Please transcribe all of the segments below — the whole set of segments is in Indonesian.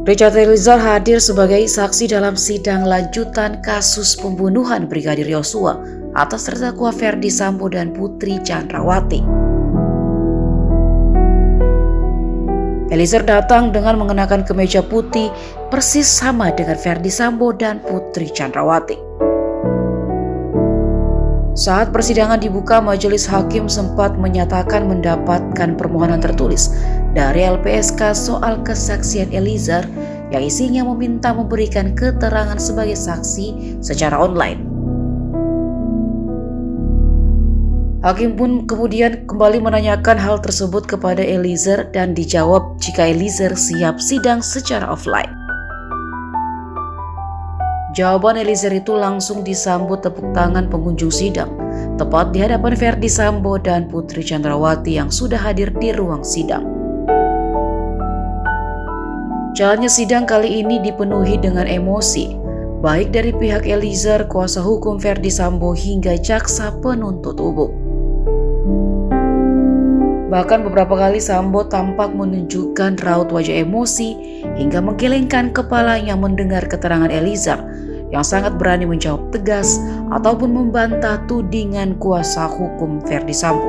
Richard Eliezer hadir sebagai saksi dalam sidang lanjutan kasus pembunuhan Brigadir Yosua atas terdakwa Ferdy Sambo dan Putri Chandrawati. Eliezer datang dengan mengenakan kemeja putih persis sama dengan Ferdy Sambo dan Putri Chandrawati. Saat persidangan dibuka, majelis hakim sempat menyatakan mendapatkan permohonan tertulis dari LPSK soal kesaksian Eliezer yang isinya meminta memberikan keterangan sebagai saksi secara online. Hakim pun kemudian kembali menanyakan hal tersebut kepada Eliezer dan dijawab jika Eliezer siap sidang secara offline. Jawaban Eliezer itu langsung disambut tepuk tangan pengunjung sidang, tepat di hadapan Ferdy Sambo dan Putri Chandrawati yang sudah hadir di ruang sidang. Jalannya sidang kali ini dipenuhi dengan emosi, baik dari pihak Eliezer, kuasa hukum Ferdy Sambo hingga jaksa penuntut umum. Bahkan beberapa kali Sambo tampak menunjukkan raut wajah emosi hingga menggelengkan kepalanya mendengar keterangan Eliezer yang sangat berani menjawab tegas ataupun membantah tudingan kuasa hukum Ferdy Sambo.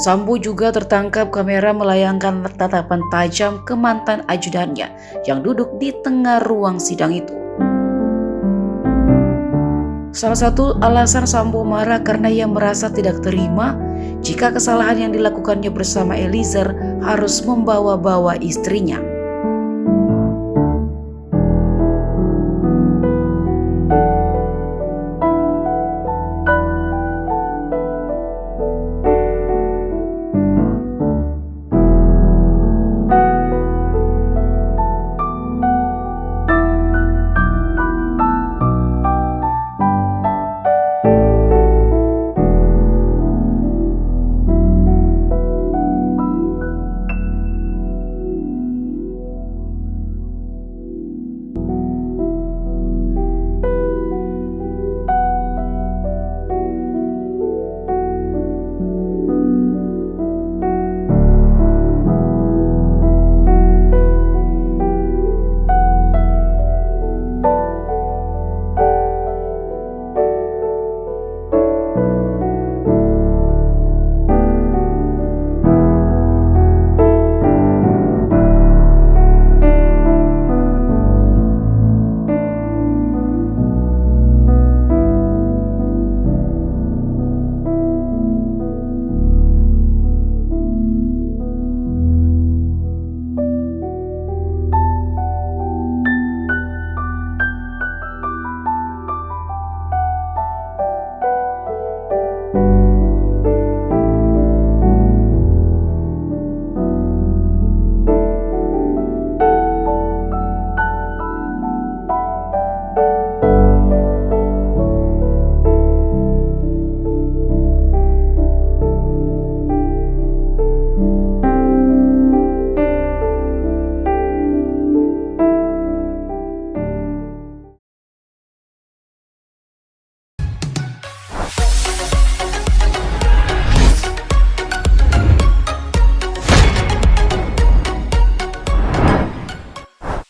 Sambo juga tertangkap kamera melayangkan tatapan tajam ke mantan ajudannya yang duduk di tengah ruang sidang itu. Salah satu alasan Sambo marah karena ia merasa tidak terima jika kesalahan yang dilakukannya bersama Eliezer harus membawa-bawa istrinya.